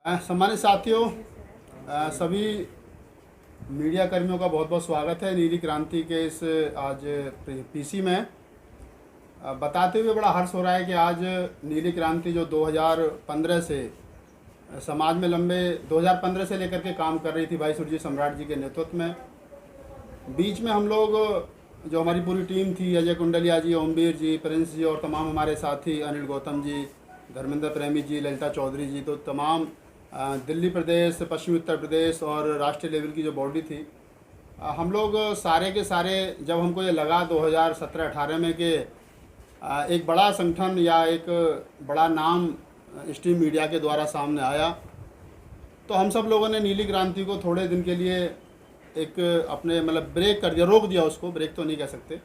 सम्मानित साथियों, सभी मीडिया कर्मियों का बहुत बहुत स्वागत है नीली क्रांति के इस आज पीसी में। बताते हुए बड़ा हर्ष हो रहा है कि आज नीली क्रांति जो 2015 से समाज में लंबे 2015 से लेकर के काम कर रही थी भाई सुरजीत सम्राट जी के नेतृत्व में, बीच में हम लोग जो हमारी पूरी टीम थी, अजय कुंडलिया जी, ओमवीर जी, प्रिंस जी और तमाम हमारे साथी अनिल गौतम जी, धर्मेंद्र प्रेमी जी, ललिता चौधरी जी, तो तमाम दिल्ली प्रदेश, पश्चिमी उत्तर प्रदेश और राष्ट्रीय लेवल की जो बॉडी थी, हम लोग सारे के सारे जब हमको ये लगा 2017-18 में कि एक बड़ा संगठन या एक बड़ा नाम स्ट्रीम मीडिया के द्वारा सामने आया, तो हम सब लोगों ने नीली क्रांति को थोड़े दिन के लिए एक अपने ब्रेक कर दिया, रोक दिया उसको, ब्रेक तो नहीं कह सकते,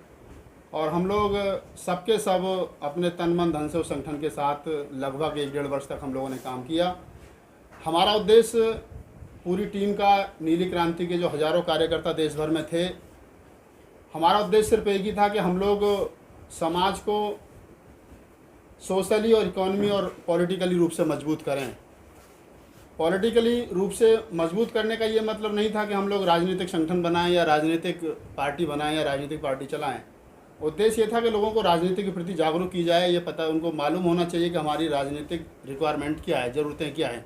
और हम लोग सबके सब अपने तन मन धन से उस संगठन के साथ लगभग 1-1.5 वर्ष तक हम लोगों ने काम किया। हमारा उद्देश्य पूरी टीम का, नीली क्रांति के जो हज़ारों कार्यकर्ता देश भर में थे, हमारा उद्देश्य सिर्फ एक ही था कि हम लोग समाज को सोशली और इकोनॉमी और पॉलिटिकली रूप से मजबूत करें। पॉलिटिकली रूप से मजबूत करने का ये मतलब नहीं था कि हम लोग राजनीतिक संगठन बनाएं या राजनीतिक पार्टी बनाएं या राजनीतिक पार्टी चलाएं। उद्देश्य ये था कि लोगों को राजनीति के प्रति जागरूक की जाए, ये पता उनको मालूम होना चाहिए कि हमारी राजनीतिक रिक्वायरमेंट क्या है, ज़रूरतें क्या हैं।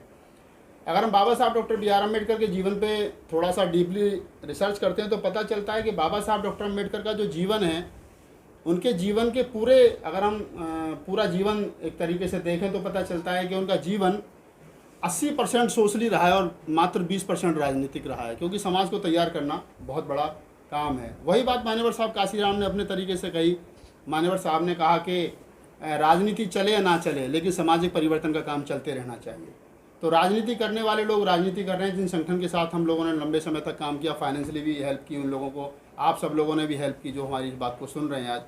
अगर हम बाबा साहब डॉक्टर बी आर अम्बेडकर के जीवन पे थोड़ा सा डीपली रिसर्च करते हैं तो पता चलता है कि बाबा साहब डॉक्टर अम्बेडकर का जो जीवन है, उनके जीवन के पूरे, अगर हम पूरा जीवन एक तरीके से देखें तो पता चलता है कि उनका जीवन 80% सोशली रहा है और मात्र 20% राजनीतिक रहा है, क्योंकि समाज को तैयार करना बहुत बड़ा काम है। वही बात मान्यवर साहब काशीराम ने अपने तरीके से कही। मान्यवर साहब ने कहा कि राजनीति चले या ना चले, लेकिन सामाजिक परिवर्तन का काम चलते रहना चाहिए। तो राजनीति करने वाले लोग राजनीति कर रहे हैं, जिन संगठन के साथ हम लोगों ने लंबे समय तक काम किया, फाइनेंशियली भी हेल्प की उन लोगों को, आप सब लोगों ने भी हेल्प की जो हमारी इस बात को सुन रहे हैं आज।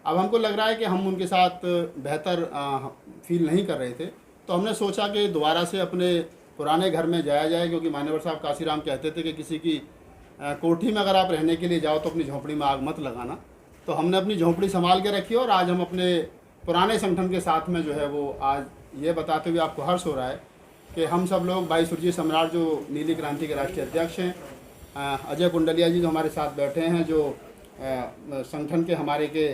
अब हमको लग रहा है कि हम उनके साथ बेहतर फील नहीं कर रहे थे, तो हमने सोचा कि दोबारा से अपने पुराने घर में जाया जाए, क्योंकि मान्यवर साहब काशीराम कहते थे कि किसी की कोठी में अगर आप रहने के लिए जाओ तो अपनी झोंपड़ी में आग मत लगाना। तो हमने अपनी झोंपड़ी संभाल के रखी और आज हम अपने पुराने संगठन के साथ में जो है वो आज ये बताते हुए आपको हर्ष हो रहा है कि हम सब लोग भाई सुरजीत सम्राट जो नीली क्रांति के राष्ट्रीय अध्यक्ष हैं, अजय कुंडलिया जी जो हमारे साथ बैठे हैं, जो संगठन के हमारे के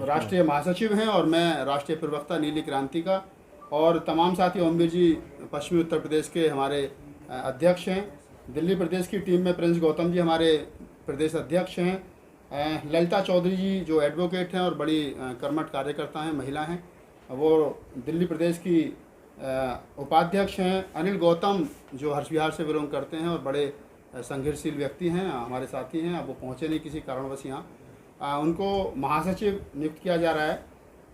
राष्ट्रीय महासचिव हैं, और मैं राष्ट्रीय प्रवक्ता नीली क्रांति का, और तमाम साथी, ओमवीर जी पश्चिमी उत्तर प्रदेश के हमारे अध्यक्ष हैं, दिल्ली प्रदेश की टीम में प्रिंस गौतम जी हमारे प्रदेश अध्यक्ष हैं, ललिता चौधरी जी जो एडवोकेट हैं और बड़ी कर्मठ कार्यकर्ता हैं, महिला हैं, वो दिल्ली प्रदेश की उपाध्यक्ष हैं, अनिल गौतम जो हर्ष विहार से बिलोंग करते हैं और बड़े संघर्षशील व्यक्ति हैं, हमारे साथी हैं। अब वो पहुँचे नहीं किसी कारणवश यहाँ, उनको महासचिव नियुक्त किया जा रहा है।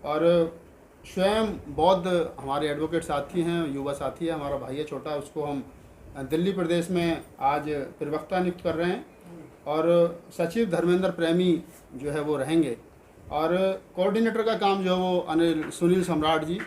और स्वयं बौद्ध हमारे एडवोकेट साथी हैं, युवा साथी है, हमारा भाई है छोटा, उसको हम दिल्ली प्रदेश में आज प्रवक्ता नियुक्त कर रहे हैं, और सचिव धर्मेंद्र प्रेमी जो है वो रहेंगे, और कोऑर्डिनेटर का काम जो है वो सुनील सम्राट जी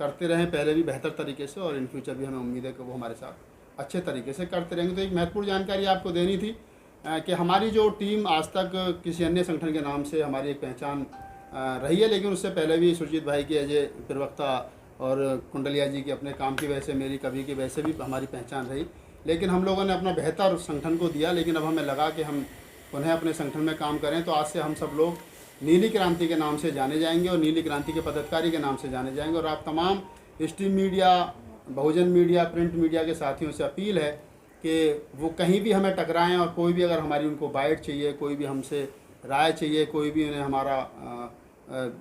करते रहें, पहले भी बेहतर तरीके से, और इन फ्यूचर भी हमें उम्मीद है कि वो हमारे साथ अच्छे तरीके से करते रहेंगे। तो एक महत्वपूर्ण जानकारी आपको देनी थी कि हमारी जो टीम आज तक किसी अन्य संगठन के नाम से हमारी एक पहचान रही है, लेकिन उससे पहले भी सुरजीत भाई की अजय प्रवक्ता और कुंडलिया जी के अपने काम की वजह से, मेरी कभी की वजह से भी हमारी पहचान रही, लेकिन हम लोगों ने अपना बेहतर संगठन को दिया। लेकिन अब हमें लगा कि हम पुनः अपने संगठन में काम करें, तो आज से हम सब लोग नीली क्रांति के नाम से जाने जाएंगे और नीली क्रांति के पदाधिकारी के नाम से जाने जाएंगे। और आप तमाम स्ट्रीम मीडिया, बहुजन मीडिया, प्रिंट मीडिया के साथियों से अपील है कि वो कहीं भी हमें टकराएं, और कोई भी अगर हमारी उनको बाइट चाहिए, कोई भी हमसे राय चाहिए, कोई भी उन्हें हमारा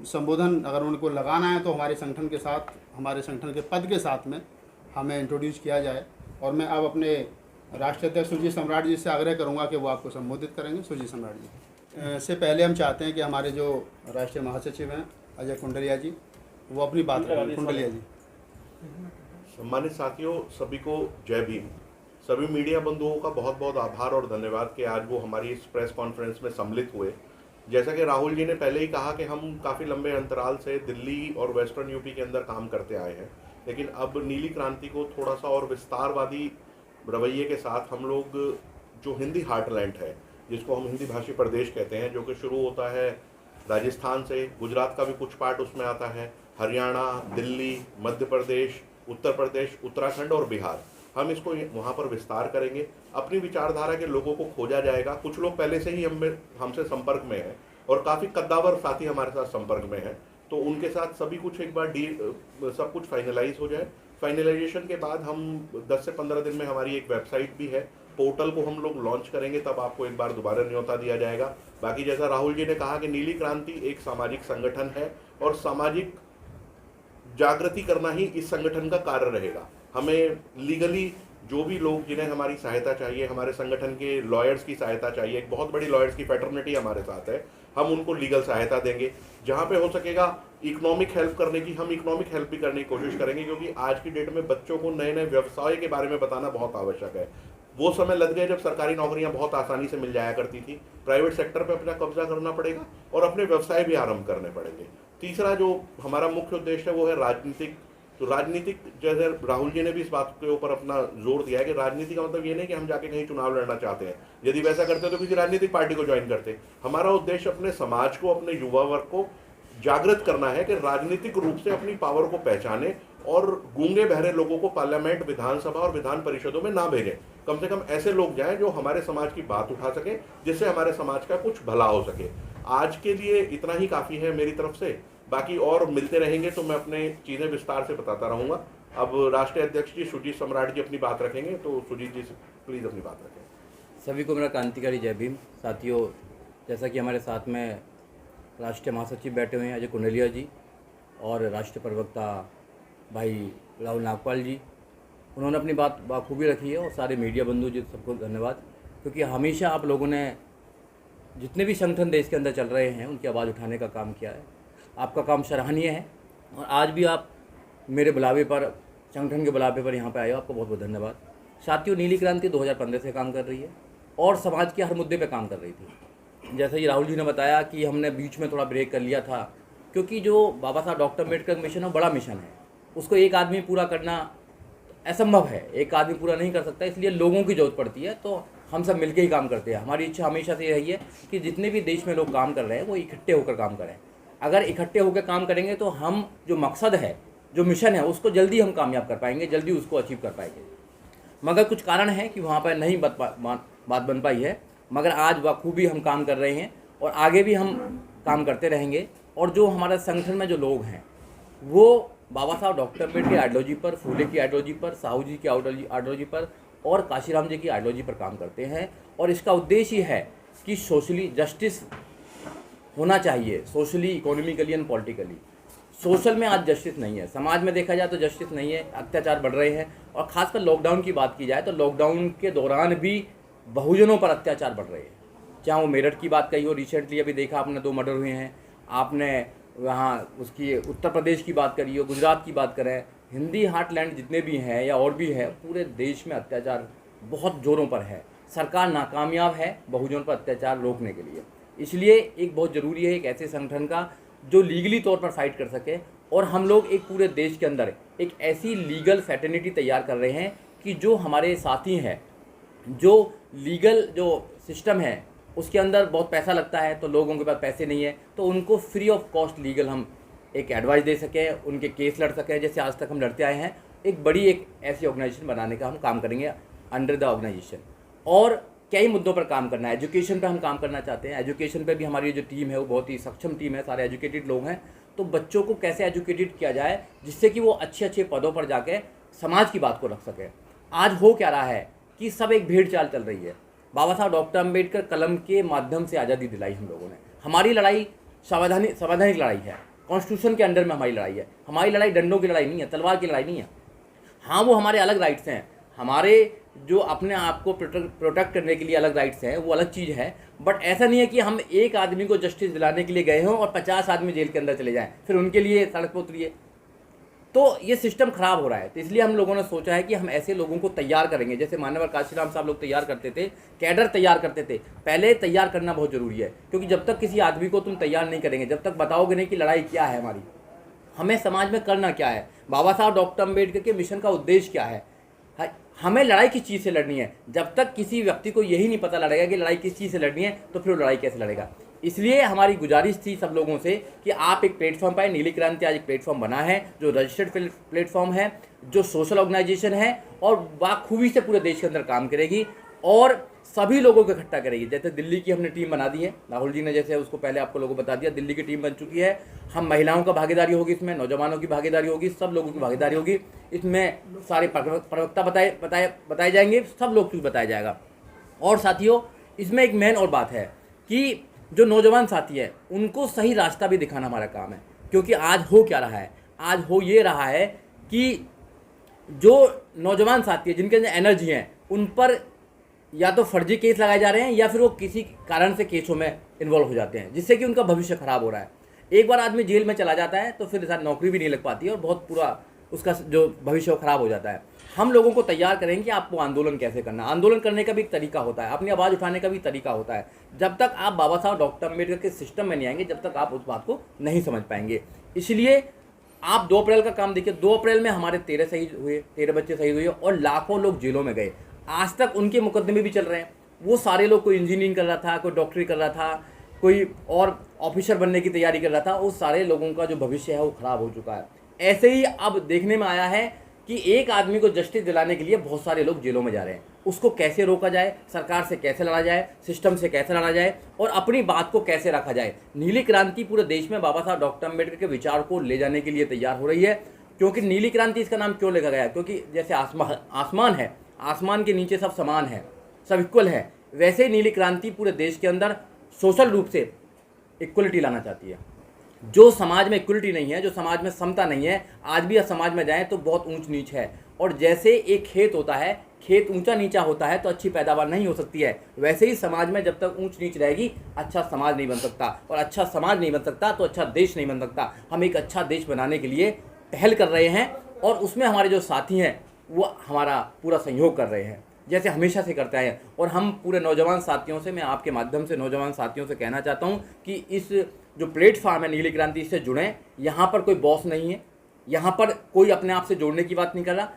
संबोधन अगर उनको लगाना है, तो हमारे संगठन के साथ, हमारे संगठन के पद के साथ में हमें इंट्रोड्यूस किया जाए। और मैं अब अपने राष्ट्रीय अध्यक्ष सुरजीत सम्राट जी से आग्रह करूंगा कि वो आपको संबोधित करेंगे। सुरजीत सम्राट जी से पहले हम चाहते हैं कि हमारे जो राष्ट्रीय महासचिव हैं अजय कुंडलिया जी, वो अपनी बात करें। कुंडलिया जी। सम्मानित साथियों, सभी को जय भीम। सभी मीडिया बंधुओं का बहुत बहुत आभार और धन्यवाद कि आज वो हमारी इस प्रेस कॉन्फ्रेंस में सम्मिलित हुए। जैसा कि राहुल जी ने पहले ही कहा कि हम काफ़ी लंबे अंतराल से दिल्ली और वेस्टर्न यूपी के अंदर काम करते आए हैं, लेकिन अब नीली क्रांति को थोड़ा सा और विस्तारवादी रवैये के साथ हम लोग जो हिंदी हार्टलैंड है, जिसको हम हिंदी भाषी प्रदेश कहते हैं, जो कि शुरू होता है राजस्थान से, गुजरात का भी कुछ पार्ट उसमें आता है, हरियाणा, दिल्ली, मध्य प्रदेश, उत्तर प्रदेश, उत्तराखंड और बिहार, हम इसको वहाँ पर विस्तार करेंगे। अपनी विचारधारा के लोगों को खोजा जाएगा। कुछ लोग पहले से ही हमसे संपर्क में हैं और काफ़ी कद्दावर साथी हमारे साथ संपर्क में हैं, तो उनके साथ सभी कुछ एक बार सब कुछ फाइनलाइज हो जाए। फाइनलाइजेशन के बाद हम 10 से 15 दिन में हमारी एक वेबसाइट भी है, पोर्टल को हम लोग लॉन्च करेंगे, तब आपको एक बार दोबारा न्योता दिया जाएगा। बाकी जैसा राहुल जी ने कहा कि नीली क्रांति एक सामाजिक संगठन है और सामाजिक जागृति करना ही इस संगठन का कार्य रहेगा। हमें लीगली जो भी लोग जिन्हें हमारी सहायता चाहिए, हमारे संगठन के लॉयर्स की सहायता चाहिए, एक बहुत बड़ी लॉयर्स की फैटर्निटी हमारे साथ है, हम उनको लीगल सहायता देंगे। जहाँ पे हो सकेगा इकोनॉमिक हेल्प करने की, हम इकोनॉमिक हेल्प भी करने की कोशिश करेंगे, क्योंकि आज की डेट में बच्चों को नए नए व्यवसाय के बारे में बताना बहुत आवश्यक है। वो समय लग गए जब सरकारी नौकरियां बहुत आसानी से मिल जाया करती थी। प्राइवेट सेक्टर पे अपना कब्जा करना पड़ेगा और अपने व्यवसाय भी आरंभ करने पड़ेंगे। तीसरा जो हमारा मुख्य उद्देश्य है वो है राजनीतिक। तो राजनीतिक, जैसे राहुल जी ने भी इस बात के ऊपर अपना जोर दिया है कि राजनीति का मतलब ये नहीं कि हम जाके कहीं चुनाव लड़ना चाहते हैं। यदि वैसा करते तो किसी राजनीतिक पार्टी को ज्वाइन करते। हमारा उद्देश्य अपने समाज को, अपने युवा वर्ग को जागृत करना है कि राजनीतिक रूप से अपनी पावर को पहचाने और गूंगे बहरे लोगों को पार्लियामेंट, विधानसभा और विधान परिषदों में ना भेजें। कम से कम ऐसे लोग जाएं जो हमारे समाज की बात उठा सके, जिससे हमारे समाज का कुछ भला हो सके। आज के लिए इतना ही काफ़ी है मेरी तरफ से। बाकी और मिलते रहेंगे तो मैं अपने चीज़ें विस्तार से बताता रहूँगा। अब राष्ट्रीय अध्यक्ष जी सुजीत सम्राट जी अपनी बात रखेंगे, तो सुजीत जी प्लीज़ अपनी बात रखें। सभी को मेरा क्रांतिकारी जय भीम। साथियों, जैसा कि हमारे साथ में राष्ट्रीय महासचिव बैठे हुए हैं अजय कुंडलिया जी और राष्ट्रीय प्रवक्ता भाई राहुल नागपाल जी, उन्होंने अपनी बात बाखूबी रखी है। और सारे मीडिया बंधु जी सबको धन्यवाद, क्योंकि हमेशा आप लोगों ने जितने भी संगठन देश के अंदर चल रहे हैं उनकी आवाज़ उठाने का काम किया है। आपका काम सराहनीय है और आज भी आप मेरे बुलावे पर, संगठन के बुलावे पर यहाँ पे आए हो, आपको बहुत बहुत धन्यवाद। साथियों, नीली क्रांति 2015 से काम कर रही है और समाज के हर मुद्दे पे काम कर रही थी। जैसे ही राहुल जी ने बताया कि हमने बीच में थोड़ा ब्रेक कर लिया था, क्योंकि जो बाबा साहब डॉक्टर अम्बेडकर मिशन है बड़ा मिशन है, उसको एक आदमी पूरा करना असंभव है, एक आदमी पूरा नहीं कर सकता, इसलिए लोगों की ज़रूरत पड़ती है। तो हम सब मिलकर ही काम करते हैं। हमारी इच्छा हमेशा से रही है कि जितने भी देश में लोग काम कर रहे हैं वो इकट्ठे होकर काम करें। अगर इकट्ठे होकर काम करेंगे तो हम जो मकसद है, जो मिशन है, उसको जल्दी हम कामयाब कर पाएंगे, जल्दी उसको अचीव कर पाएंगे। मगर कुछ कारण है कि वहाँ पर नहीं बात बन पाई है, मगर आज बखूबी हम काम कर रहे हैं और आगे भी हम काम करते रहेंगे। और जो हमारे संगठन में जो लोग हैं वो बाबा साहब डॉक्टर अम्बेडकर की आइडियोलॉजी पर, फूले की आइडियोलॉजी पर, साहू जी की आइडियोलॉजी पर और काशीराम जी की आइडियोलॉजी पर काम करते हैं। और इसका उद्देश्य ही है कि सोशली जस्टिस होना चाहिए, socially, economically and politically. Social में आज जस्टिस नहीं है, समाज में देखा जाए तो जस्टिस नहीं है, अत्याचार बढ़ रहे हैं। और ख़ासकर लॉकडाउन की बात की जाए तो लॉकडाउन के दौरान भी बहुजनों पर अत्याचार बढ़ रहे हैं। चाहे वो मेरठ की बात कही हो, रिसेंटली अभी देखा आपने 2 मर्डर हुए हैं, आपने वहाँ उसकी उत्तर प्रदेश की बात करी हो, गुजरात की बात करें, हिंदी हार्टलैंड जितने भी हैं या और भी है, पूरे देश में अत्याचार बहुत ज़ोरों पर है। सरकार नाकामयाब है बहुजनों पर अत्याचार रोकने के लिए। इसलिए एक बहुत ज़रूरी है एक ऐसे संगठन का जो लीगली तौर पर फाइट कर सके। और हम लोग एक पूरे देश के अंदर एक ऐसी लीगल फैटर्निटी तैयार कर रहे हैं कि जो हमारे साथी हैं, जो लीगल जो सिस्टम है उसके अंदर बहुत पैसा लगता है, तो लोगों के पास पैसे नहीं है, तो उनको फ्री ऑफ कॉस्ट लीगल हम एक एडवाइस दे सकें, उनके केस लड़ सकें, जैसे आज तक हम लड़ते आए हैं। एक बड़ी एक ऐसी ऑर्गेनाइजेशन बनाने का हम काम करेंगे अंडर द ऑर्गेनाइजेशन। और कई मुद्दों पर काम करना है। एजुकेशन पे हम काम करना चाहते हैं। एजुकेशन पे भी हमारी जो टीम है वो बहुत ही सक्षम टीम है, सारे एजुकेटेड लोग हैं। तो बच्चों को कैसे एजुकेटेड किया जाए जिससे कि वो अच्छे अच्छे पदों पर जाके समाज की बात को रख सकें। आज हो क्या रहा है कि सब एक भेड़ चाल चल रही है। बाबा साहब डॉक्टर अम्बेडकर कलम के माध्यम से आज़ादी दिलाई हम लोगों ने। हमारी लड़ाई संवैधानिक लड़ाई है, कॉन्स्टिट्यूशन के अंडर में हमारी लड़ाई है। हमारी लड़ाई डंडों की लड़ाई नहीं है, तलवार की लड़ाई नहीं है। हाँ, वो हमारे अलग राइट्स हैं, हमारे जो अपने आप को प्रोटेक्ट करने के लिए अलग राइट्स हैं, वो अलग चीज़ है। बट ऐसा नहीं है कि हम एक आदमी को जस्टिस दिलाने के लिए गए हों और 50 आदमी जेल के अंदर चले जाएं, फिर उनके लिए सड़क पर उतरिए। तो ये सिस्टम ख़राब हो रहा है। तो इसलिए हम लोगों ने सोचा है कि हम ऐसे लोगों को तैयार करेंगे, जैसे माननीय काशीराम साहब लोग तैयार करते थे, कैडर तैयार करते थे। पहले तैयार करना बहुत ज़रूरी है, क्योंकि जब तक किसी आदमी को तुम तैयार नहीं करेंगे, जब तक बताओगे नहीं कि लड़ाई क्या है हमारी, हमें समाज में करना क्या है, बाबा साहब डॉक्टर अम्बेडकर के मिशन का उद्देश्य क्या है, हमें लड़ाई किस चीज़ से लड़नी है। जब तक किसी व्यक्ति को यही नहीं पता लड़ेगा कि लड़ाई किस चीज़ से लड़नी है, तो फिर वो लड़ाई कैसे लड़ेगा। इसलिए हमारी गुजारिश थी सब लोगों से कि आप एक प्लेटफॉर्म पाए। नीली क्रांति आज एक प्लेटफॉर्म बना है जो रजिस्टर्ड प्लेटफॉर्म है, जो सोशल ऑर्गेनाइजेशन है और बाखूबी से पूरे देश के अंदर काम करेगी और सभी लोगों को इकट्ठा करेगी। जैसे दिल्ली की हमने टीम बना दी है, राहुल जी ने जैसे उसको पहले आपको लोगों को बता दिया, दिल्ली की टीम बन चुकी है। हम महिलाओं का भागीदारी होगी, इसमें नौजवानों की भागीदारी होगी, सब लोगों की भागीदारी होगी। इसमें सारे प्रवक्ता बताए जाएंगे, सब लोग कुछ बताया जाएगा। और साथियों, इसमें एक मेन और बात है कि जो नौजवान साथी है उनको सही रास्ता भी दिखाना हमारा काम है। क्योंकि आज हो क्या रहा है, आज हो ये रहा है कि जो नौजवान साथी है जिनके अंदर एनर्जी है उन पर या तो फर्जी केस लगाए जा रहे हैं या फिर वो किसी कारण से केसों में इन्वॉल्व हो जाते हैं, जिससे कि उनका भविष्य खराब हो रहा है। एक बार आदमी जेल में चला जाता है तो फिर साथ नौकरी भी नहीं लग पाती है और बहुत पूरा उसका जो भविष्य खराब हो जाता है। हम लोगों को तैयार करेंगे कि आपको आंदोलन कैसे करना। आंदोलन करने का भी एक तरीका होता है, अपनी आवाज़ उठाने का भी तरीका होता है। जब तक आप बाबा साहब डॉक्टर अम्बेडकर के सिस्टम में नहीं आएंगे, जब तक आप उस बात को नहीं समझ पाएंगे। इसलिए आप 2 अप्रैल का काम देखिए। 2 अप्रैल में हमारे 13 शहीद हुए, 13 बच्चे शहीद हुए और लाखों लोग जेलों में गए। आज तक उनके मुकदमे भी चल रहे हैं। वो सारे लोग, कोई इंजीनियरिंग कर रहा था, कोई डॉक्टरी कर रहा था, कोई और ऑफिसर बनने की तैयारी कर रहा था, उस सारे लोगों का जो भविष्य है वो खराब हो चुका है। ऐसे ही अब देखने में आया है कि एक आदमी को जस्टिस दिलाने के लिए बहुत सारे लोग जेलों में जा रहे हैं। उसको कैसे रोका जाए, सरकार से कैसे लड़ा जाए, सिस्टम से कैसे लड़ा जाए और अपनी बात को कैसे रखा जाए। नीली क्रांति पूरे देश में बाबा साहब डॉक्टर अम्बेडकर के विचार को ले जाने के लिए तैयार हो रही है। क्योंकि नीली क्रांति इसका नाम क्यों लिखा गया है? क्योंकि जैसे आसमान है, आसमान के नीचे सब समान है, सब इक्वल है, वैसे ही नीली क्रांति पूरे देश के अंदर सोशल रूप से इक्वलिटी लाना चाहती है। जो समाज में इक्वलिटी नहीं है, जो समाज में समता नहीं है, आज भी समाज में जाएं तो बहुत ऊंच नीच है। और जैसे एक खेत होता है, खेत ऊंचा नीचा होता है तो अच्छी पैदावार नहीं हो सकती है, वैसे ही समाज में जब तक ऊंच नीच रहेगी अच्छा समाज नहीं बन सकता, और अच्छा समाज नहीं बन सकता तो अच्छा देश नहीं बन सकता। हम एक अच्छा देश बनाने के लिए पहल कर रहे हैं और उसमें हमारे जो साथी हैं वो हमारा पूरा सहयोग कर रहे हैं, जैसे हमेशा से करते हैं। और हम पूरे नौजवान साथियों से, मैं आपके माध्यम से नौजवान साथियों से कहना चाहता हूं कि इस जो प्लेटफार्म है नीली क्रांति, इससे जुड़ें। यहाँ पर कोई बॉस नहीं है, यहाँ पर कोई अपने आप से जोड़ने की बात नहीं कर रहा।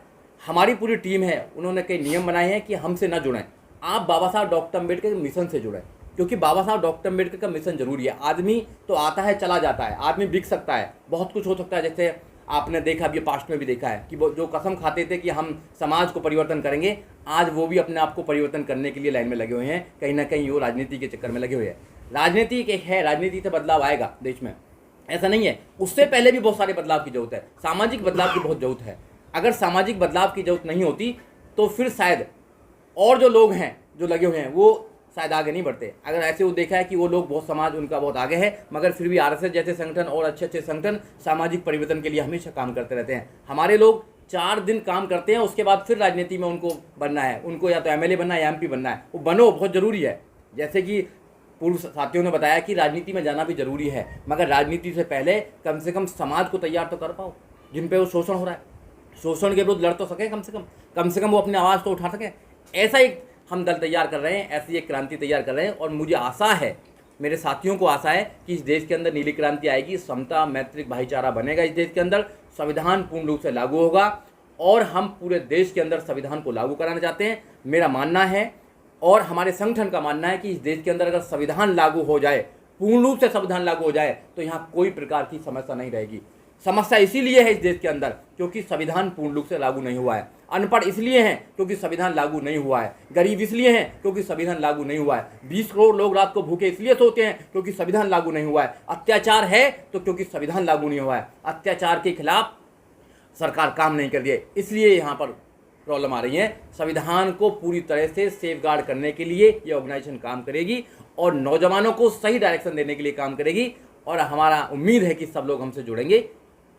हमारी पूरी टीम है, उन्होंने कई नियम बनाए हैं कि हमसे न जुड़ें, आप बाबा साहब डॉक्टर अम्बेडकर के मिशन से जुड़ें। क्योंकि बाबा साहब डॉक्टर अम्बेडकर का मिशन जरूरी है। आदमी तो आता है चला जाता है, आदमी बिक सकता है, बहुत कुछ हो सकता है। जैसे आपने देखा, अभी पास्ट में भी देखा है कि वो जो कसम खाते थे कि हम समाज को परिवर्तन करेंगे, आज वो भी अपने आप को परिवर्तन करने के लिए लाइन में लगे हुए हैं। कहीं ना कहीं वो राजनीति के चक्कर में लगे हुए हैं। राजनीति एक है, राजनीति से बदलाव आएगा देश में, ऐसा नहीं है। उससे पहले भी बहुत सारे बदलाव की जरूरत है, सामाजिक बदलाव की बहुत जरूरत है। अगर सामाजिक बदलाव की जरूरत नहीं होती तो फिर शायद और जो लोग हैं जो लगे हुए हैं वो शायद आगे नहीं बढ़ते। अगर ऐसे वो देखा है कि वो लोग बहुत, समाज उनका बहुत आगे है, मगर फिर भी आरएसएस जैसे संगठन और अच्छे अच्छे संगठन सामाजिक परिवर्तन के लिए हमेशा काम करते रहते हैं। हमारे लोग 4 दिन काम करते हैं, उसके बाद फिर राजनीति में उनको बनना है, उनको या तो एमएलए बनना है या एमपी बनना है। वो बनो, बहुत ज़रूरी है। जैसे कि पूर्व साथियों ने बताया कि राजनीति में जाना भी जरूरी है, मगर राजनीति से पहले कम से कम समाज को तैयार तो कर पाओ, जिन पे वो शोषण हो रहा है, शोषण के विरुद्ध लड़ तो सके, कम से कम वो अपनी आवाज़ तो उठा सके। ऐसा एक हम दल तैयार कर रहे हैं, ऐसी एक क्रांति तैयार कर रहे हैं। और मुझे आशा है, मेरे साथियों को आशा है कि इस देश के अंदर नीली क्रांति आएगी, समता, मैत्रिक, भाईचारा बनेगा इस देश के अंदर, संविधान पूर्ण रूप से लागू होगा और हम पूरे देश के अंदर संविधान को लागू कराना चाहते हैं। मेरा मानना है और हमारे संगठन का मानना है कि इस देश के अंदर अगर संविधान लागू हो जाए, पूर्ण रूप से संविधान लागू हो जाए, तो यहाँ कोई प्रकार की समस्या नहीं रहेगी। समस्या इसीलिए है इस देश के अंदर क्योंकि संविधान पूर्ण रूप से लागू नहीं हुआ है। अनपढ़ इसलिए हैं क्योंकि संविधान लागू नहीं हुआ है। गरीब इसलिए हैं क्योंकि संविधान लागू नहीं हुआ है। 20 करोड़ लोग रात को भूखे इसलिए सोते हैं क्योंकि संविधान लागू नहीं हुआ है। अत्याचार है तो क्योंकि संविधान लागू नहीं हुआ है। अत्याचार के खिलाफ सरकार काम नहीं कर रही है, इसलिए यहाँ पर प्रॉब्लम आ रही है। संविधान को पूरी तरह से सेफगार्ड करने के लिए ये ऑर्गेनाइजेशन काम करेगी और नौजवानों को सही डायरेक्शन देने के लिए काम करेगी। और हमारा उम्मीद है कि सब लोग हमसे जुड़ेंगे।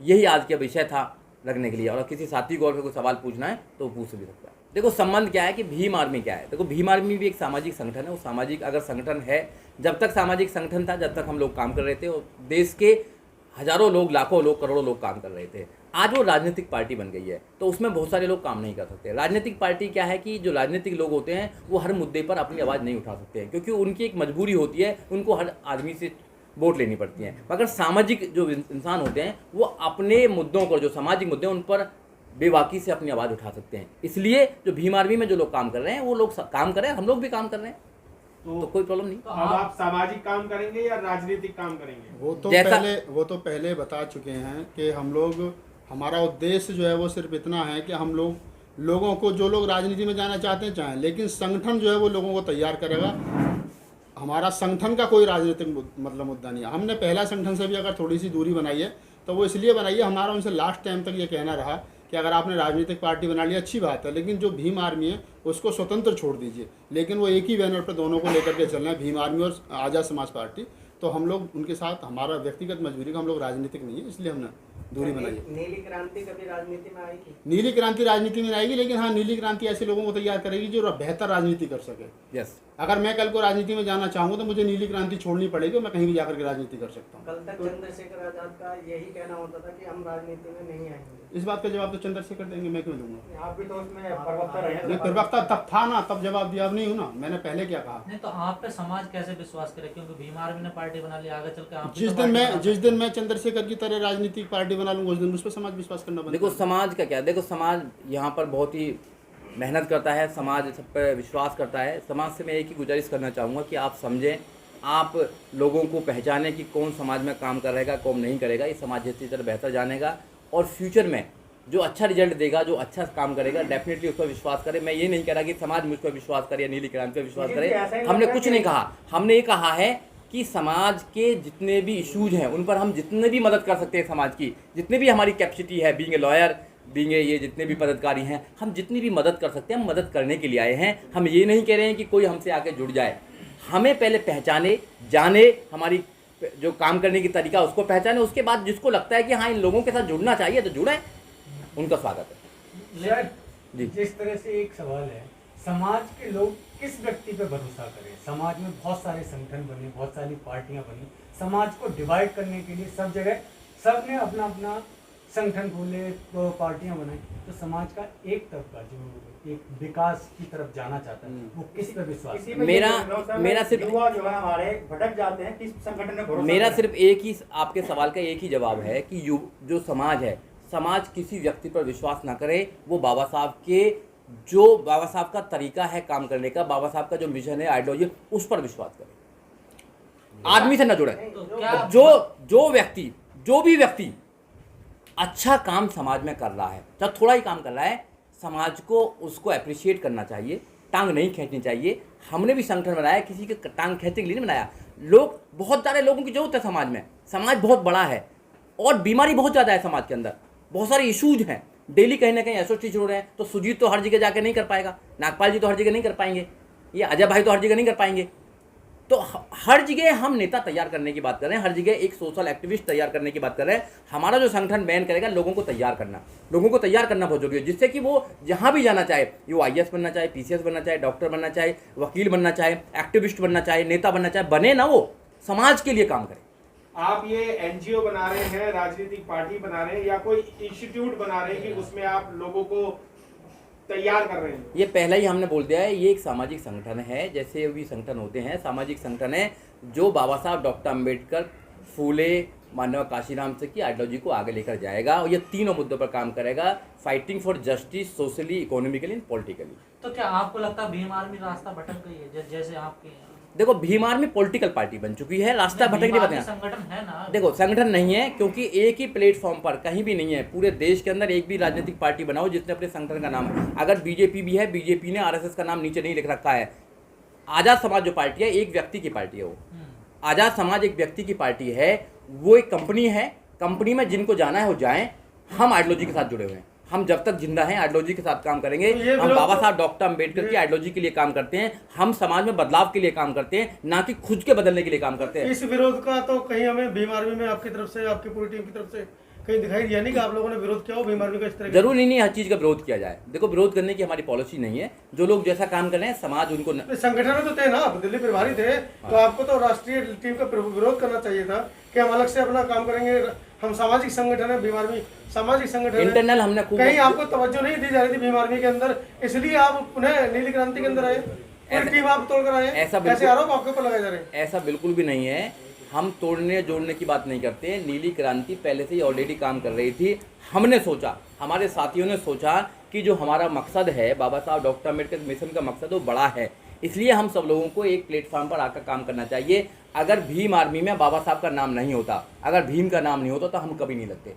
यही आज का विषय था रखने के लिए। और किसी साथी को और कोई सवाल पूछना है तो पूछ भी सकता है। देखो, संबंध क्या है कि भीम आर्मी क्या है। देखो, भीम आर्मी भी एक सामाजिक संगठन है। वो सामाजिक अगर संगठन है, जब तक सामाजिक संगठन था, जब तक हम लोग काम कर रहे थे और देश के हजारों लोग, लाखों लोग, करोड़ों लोग काम कर रहे थे। आज वो राजनीतिक पार्टी बन गई है तो उसमें बहुत सारे लोग काम नहीं कर सकते। राजनीतिक पार्टी क्या है कि जो राजनीतिक लोग होते हैं वो हर मुद्दे पर अपनी आवाज़ नहीं उठा सकते हैं क्योंकि उनकी एक मजबूरी होती है, उनको हर आदमी से वोट लेनी पड़ती है। मगर सामाजिक जो इंसान होते हैं वो अपने मुद्दों को, जो सामाजिक मुद्दे हैं, उन पर बेबाकी से अपनी आवाज़ उठा सकते हैं। इसलिए जो भीम आर्मी में जो लोग काम कर रहे हैं वो लोग काम कर रहे हैं, हम लोग भी काम कर रहे हैं। तो कोई प्रॉब्लम नहीं। तो अब आप सामाजिक काम करेंगे या राजनीतिक काम करेंगे? वो तो पहले बता चुके हैं कि हमारा उद्देश्य जो है वो सिर्फ इतना है कि हम लोगों को, जो लोग राजनीति में जाना चाहते हैं चाहें, लेकिन संगठन जो है वो लोगों को तैयार करेगा। हमारा संगठन का कोई राजनीतिक मतलब मुद्दा नहीं है। हमने पहला संगठन से भी अगर थोड़ी सी दूरी बनाई है तो वो इसलिए बनाई है, हमारा उनसे लास्ट टाइम तक ये कहना रहा कि अगर आपने राजनीतिक पार्टी बना ली अच्छी बात है, लेकिन जो भीम आर्मी है उसको स्वतंत्र छोड़ दीजिए। लेकिन वो एक ही बैनर पर दोनों को लेकर के चल रहे हैं, भीम आर्मी और आज़ाद समाज पार्टी। तो हम लोग उनके साथ, हमारा व्यक्तिगत मजबूरी का, हम लोग राजनीतिक नहीं है, इसलिए हमने दूरी बनाई है। नीली क्रांति कभी राजनीति में आएगी? नीली क्रांति राजनीति में आएगी, लेकिन हाँ, नीली क्रांति ऐसे लोगों को तैयार करेगी जो बेहतर राजनीति कर सके। यस, अगर मैं कल को राजनीति में जाना चाहूँ तो मुझे नीली क्रांति छोड़नी पड़ेगी और मैं कहीं भी जाकर के राजनीति कर सकता हूँ। कल तक चंद्रशेखर आजाद का यही कहना होता था कि हम राजनीति में नहीं आएंगे। इस बात का जवाब तो चंद्रशेखर देंगे, मैं क्यों दूंगा? आप भी तो उसमें प्रवक्ता रहे नहीं, प्रवक्ता तब था ना, तब जवाब दिया। अब नहीं हूँ ना, मैंने पहले क्या कहा। नहीं तो आप पे समाज कैसे विश्वास करे, क्योंकि भीम आर्मी ने पार्टी बना ली, आगे चल के आप जिस दिन मैं चंद्रशेखर की तरह राजनीतिक पार्टी बना लूंगा उस दिन उस पर समाज विश्वास करना बंद। देखो समाज का क्या, देखो समाज यहाँ पर बहुत ही मेहनत करता है, समाज सब पर विश्वास करता है। समाज से मैं एक ही गुजारिश करना चाहूँगा कि आप समझें, आप लोगों को पहचानें कि कौन समाज में काम करेगा, कौन नहीं करेगा। ये समाज जितनी तरह बेहतर जानेगा और फ्यूचर में जो अच्छा रिजल्ट देगा, जो अच्छा काम करेगा, डेफिनेटली उस पर विश्वास करें। मैं ये नहीं कह रहा कि समाज मुझ पर विश्वास करे या नीली क्रांति पर विश्वास करे, हमने कुछ नहीं कहा। हमने ये कहा है कि समाज के जितने भी इशूज हैं उन पर हम जितने भी मदद कर सकते हैं, समाज की जितनी भी हमारी कैपेसिटी है, being a lawyer, being a ये जितने भी पदाधिकारी हैं, हम जितनी भी मदद कर सकते हैं हम मदद करने के लिए आए हैं। हम ये नहीं कह रहे हैं कि कोई हमसे आके जुड़ जाए। हमें पहले पहचाने, जाने, हमारी जो काम करने की तरीका उसको पहचाने, उसके बाद जिसको लगता है कि हाँ इन लोगों के साथ जुड़ना चाहिए तो जुड़े, उनका स्वागत है। सर, जी। जिस तरह से एक सवाल है, समाज के लोग किस व्यक्ति पे भरोसा करें? समाज में बहुत सारे संगठन बने, बहुत सारी पार्टियां बनी, समाज को डिवाइड करने के लिए सब जगह सबने अपना अपना संगठन खोले, तो पार्टियां बनाई, तो समाज का एक तबका जो एक विकास की तरफ जाना चाहता है वो किस पे विश्वास किसी करे? पे मेरा सिर्फ युवा जो है हमारे भटक जाते हैं, किस संगठन में भरोसा मेरा करें? सिर्फ एक ही आपके सवाल का एक ही जवाब है कि जो समाज है, समाज किसी व्यक्ति पर विश्वास ना करे। वो बाबा साहब का तरीका है काम करने का, बाबा साहब का जो मिशन है, आइडियोलॉजी, उस पर विश्वास करे। आदमी से न जुड़े। तो क्या जो भी व्यक्ति अच्छा काम समाज में कर रहा है, चाहे थोड़ा ही काम कर रहा है, समाज को उसको अप्रिशिएट करना चाहिए, टांग नहीं खींचनी चाहिए। हमने भी संगठन बनाया, किसी के टांग खींचने के लिए नहीं बनाया। बहुत सारे लोगों की जरूरत है समाज में, समाज बहुत बड़ा है और बीमारी बहुत ज़्यादा है समाज के अंदर, बहुत सारे इशूज हैं। डेली कहीं ना कहीं एसोसिएशन जुड़ रहे हैं, तो सुजीत तो हर जगह जाके नहीं कर पाएगा, नागपाल जी तो हर जगह नहीं कर पाएंगे, ये अजय भाई तो हर जगह नहीं कर पाएंगे। तो हर जगह हम नेता तैयार करने की बात कर रहे हैं, हर जगह एक सोशल एक्टिविस्ट तैयार करने की बात कर रहे हैं। हमारा जो संगठन बैन करेगा, लोगों को तैयार करना बहुत जरूरी है, जिससे कि वो जहाँ भी जाना चाहे, वो IAS बनना चाहे, PCS बनना चाहे, डॉक्टर बनना चाहे, वकील बनना चाहे, एक्टिविस्ट बनना चाहे, नेता बनना चाहे, बने ना, वो समाज के लिए काम करे। आप ये NGO बना रहे हैं, राजनीतिक पार्टी बना रहे हैं, या कोई इंस्टीट्यूट बना रहे हैं कि उसमें आप लोगों को तैयार कर रहे हैं? ये पहले ही हमने बोल दिया है, ये एक सामाजिक संगठन है, जैसे भी संगठन होते हैं, सामाजिक संगठन है जो बाबा साहब डॉक्टर अम्बेडकर, फूले, मानव काशीराम से की आइडियोलॉजी को आगे लेकर जाएगा और ये तीनों मुद्दों पर काम करेगा, fighting for justice, socially, economically and politically. तो क्या आपको लगता है भीम आर्मी रास्ता भटक गई है, जैसे आपके देखो भीम आर्मी पॉलिटिकल पार्टी बन चुकी है, रास्ता भटक नहीं बताया। संगठन है ना? देखो संगठन नहीं है, क्योंकि एक ही प्लेटफॉर्म पर कहीं भी नहीं है, पूरे देश के अंदर एक भी राजनीतिक पार्टी बनाओ जिसने अपने संगठन का नाम है। अगर बीजेपी भी है, बीजेपी ने RSS का नाम नीचे नहीं लिख रखा है। आज़ाद समाज जो पार्टी है, एक व्यक्ति की पार्टी है। वो आज़ाद समाज एक व्यक्ति की पार्टी है, वो एक कंपनी है। कंपनी में जिनको जाना है वो जाएं, हम आइडियोलॉजी के साथ जुड़े हुए हैं। हम जब तक जिंदा हैं आइडियोलॉजी के साथ काम करेंगे। हम बाबा साहब डॉक्टर अम्बेडकर की आइडियोलॉजी के लिए काम करते हैं, हम समाज में बदलाव के लिए काम करते हैं, ना कि खुद के बदलने के लिए काम करते हैं। इस विरोध का तो कहीं हमें भीम आर्मी में आपकी तरफ से, आपकी पूरी टीम की तरफ से कहीं दिखाई दिया नहीं कि आप लोगों ने विरोध किया हो भीम आर्मी का इस तरह? जरूरी नहीं हर चीज़ का विरोध किया जाए। देखो विरोध करने की हमारी पॉलिसी नहीं है, जो लोग जैसा काम कर रहे हैं समाज उनको संगठन में तो थे ना, आप दिल्ली प्रभारी थे, तो आपको तो राष्ट्रीय टीम का विरोध करना चाहिए था कि हम अलग से अपना काम करेंगे, हम सामाजिक संगठन है, भीम आर्मी सामाजिक संगठन है। इंटरनल हमने कहीं आपको तवज्जो नहीं दी जा रही थी भीम आर्मी के अंदर, इसलिए आप पुनः नीली क्रांति के अंदर आए, पूरी टीम आप तोड़कर आए, ऐसे आरोप आपके ऊपर लगाए जा रहे हैं? ऐसा बिल्कुल भी नहीं है, हम तोड़ने जोड़ने की बात नहीं करते। नीली क्रांति पहले से ही ऑलरेडी काम कर रही थी। हमने सोचा, हमारे साथियों ने सोचा कि जो हमारा मकसद है, बाबा साहब डॉक्टर अम्बेडकर मिशन का मकसद वो बड़ा है, इसलिए हम सब लोगों को एक प्लेटफॉर्म पर आकर काम करना चाहिए। अगर भीम आर्मी में बाबा साहब का नाम नहीं होता, अगर भीम का नाम नहीं होता तो हम कभी नहीं लगते।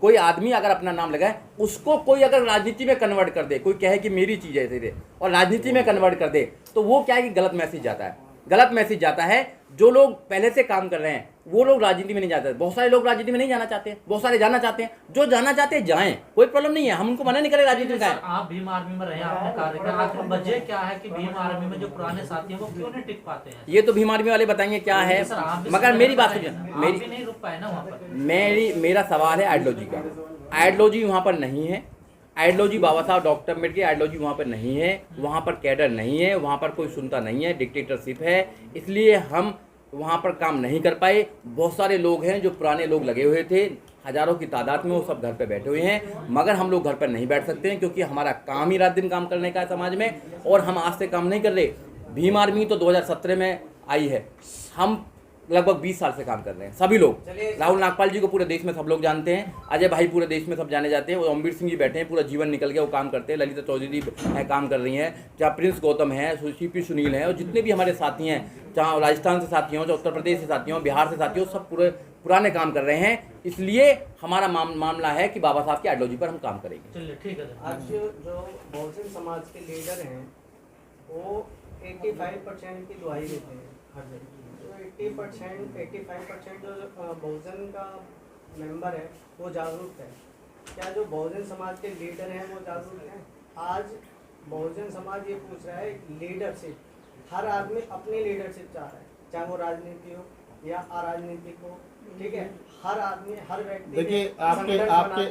कोई आदमी अगर अपना नाम लगाए, उसको कोई अगर राजनीति में कन्वर्ट कर दे, कोई कहे कि मेरी चीज़ है इसे और राजनीति में कन्वर्ट कर दे, तो वो क्या है कि गलत मैसेज जाता है। गलत मैसेज जाता है। जो लोग पहले से काम कर रहे हैं वो लोग राजनीति में नहीं जाते। बहुत सारे लोग राजनीति में नहीं जाना चाहते हैं, बहुत सारे जाना चाहते हैं। जो जाना चाहते हैं जाएं, कोई प्रॉब्लम नहीं है, हम उनको मना नहीं करें राजनीति में जाएं। आप भीम आर्मी में रहे, आपने कार्य किया, आपकी वजह क्या है कि भीम आर्मी में जो पुराने साथी हैं वो क्यों नहीं टिक पाते हैं? ये तो भीम आर्मी वाले बताएंगे क्या है, मगर मेरी बात सुनिए। मेरी नहीं रुक पाए ना वहाँ पर। मेरा सवाल है आइडियोलॉजी का। आइडियोलॉजी वहाँ पर नहीं है। आइडियोलॉजी बाबा साहब डॉक्टर अम्बेडकर की आइडियोलॉजी वहाँ पर नहीं है। वहाँ पर कैडर नहीं है, वहाँ पर कोई सुनता नहीं है, डिक्टेटरशिप है। इसलिए हम वहाँ पर काम नहीं कर पाए। बहुत सारे लोग हैं जो पुराने लोग लगे हुए थे, हज़ारों की तादाद में, वो सब घर पे बैठे हुए हैं। मगर हम लोग घर पर नहीं बैठ सकते हैं क्योंकि हमारा काम ही रात दिन काम करने का है समाज में, और हम आज से काम नहीं कर रहे। भीम आर्मी तो 2017 में आई है, हम लगभग 20 साल से काम कर रहे हैं सभी लोग। राहुल नागपाल जी को पूरे देश में सब लोग जानते हैं, अजय भाई पूरे देश में सब जाने जाते हैं, ओमवीर सिंह जी बैठे हैं, पूरा जीवन निकल गया, वो काम करते हैं। ललिता चौधरी है काम कर रही हैं, चाहे प्रिंस गौतम है, सीपी सुनील है, और जितने भी हमारे साथी हैं, चाहे राजस्थान से साथी हों, चाहे उत्तर प्रदेश से साथी हों, बिहार से साथी हों, सब पूरे पुराने काम कर रहे हैं। इसलिए हमारा मामला है कि बाबा साहब की आइडियोलॉजी पर हम काम करेंगे। चलिए ठीक है। आज जो बहुजन समाज के लीडर हैं वो 85% की दुआई देते हैं हर जगह। तो 85% जो बहुजन का मेंबर है वो जागरूक है। क्या जो बहुजन समाज के लीडर हैं वो जागरूक हैं? आज बहुजन समाज ये पूछ रहा है लीडरशिप। हर आदमी अपनी लीडरशिप चाह रहा है, चाहे वो राजनीति हो या अराजनीतिक हो, ठीक है। हर आदमी, हर व्यक्ति। देखिए,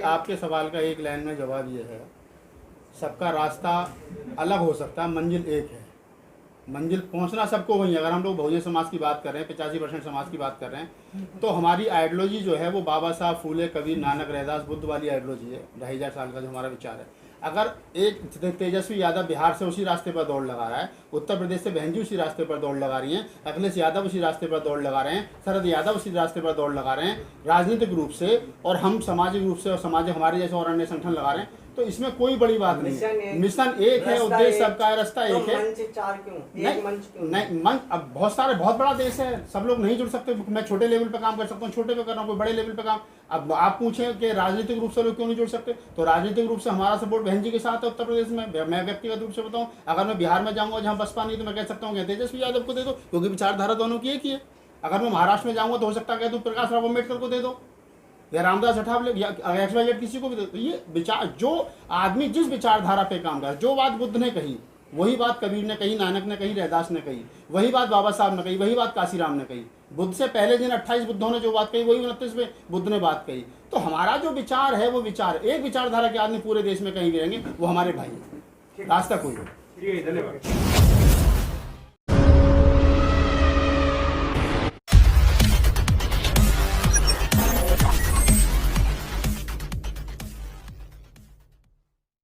आपके सवाल का एक लाइन में जवाब ये है, सबका रास्ता अलग हो सकता है, मंजिल एक है। मंजिल पहुंचना सबको वही है। अगर हम लोग बहुजन समाज की बात कर रहे हैं, 85% समाज की बात कर रहे हैं, तो हमारी आइडियोलॉजी जो है वो बाबा साहब, फूले, कबीर, नानक, रैदास, बुद्ध वाली आइडियोलॉजी है। 2500 साल का जो हमारा विचार है। अगर एक तेजस्वी यादव बिहार से उसी रास्ते पर दौड़ लगा रहा है, उत्तर प्रदेश से बहन जी उसी रास्ते पर दौड़ लगा रही हैं, अखिलेश यादव उसी रास्ते पर दौड़ लगा रहे हैं, शरद यादव उसी रास्ते पर दौड़ लगा रहे हैं राजनीतिक रूप से, और हम सामाजिक रूप से और समाज हमारे जैसे और अन्य संगठन लगा रहे हैं, तो इसमें कोई बड़ी बात नहीं है। मिशन एक है, उद्देश्य सबका है, रास्ता एक है। मंच चार क्यों? एक मंच क्यों? नहीं, मंच अब बहुत बड़ा देश है, सब लोग नहीं जुड़ सकते। मैं छोटे लेवल पे काम कर सकता हूँ, छोटे पे कर रहा हूँ, कोई बड़े लेवल पे काम। अब आप पूछें कि राजनीतिक रूप से लोग क्यों नहीं जुड़ सकते, तो राजनीतिक रूप से हमारा सपोर्ट बहन जी के साथ है उत्तर प्रदेश में। मैं व्यक्तिगत रूप से बताऊँ, अगर मैं बिहार में जाऊँगा जहाँ बसपा नहीं, तो मैं कह सकता हूँ कि तेजस्वी यादव को दे दो, क्योंकि विचारधारा दोनों की एक ही है। अगर मैं महाराष्ट्र में जाऊँगा तो हो सकता है तो प्रकाश राव अम्बेडकर को दे दो, या रामदास अठावले, या XYZ किसी को भी दे। तो ये विचार, जो आदमी जिस विचारधारा पे काम कर, जो बात बुद्ध ने कही वही बात कबीर ने कही, नानक ने कही, रैदास ने कही, वही बात बाबा साहब ने कही, वही बात काशीराम ने कही। बुद्ध से पहले जिन 28 बुद्धों ने जो बात कही वही 29 में बुद्ध ने बात कही। तो हमारा जो विचार है वो विचार, एक विचारधारा के आदमी पूरे देश में कहीं भी रहेंगे, वो हमारे भाई हैं, रास्ता कोई नहीं। धन्यवाद।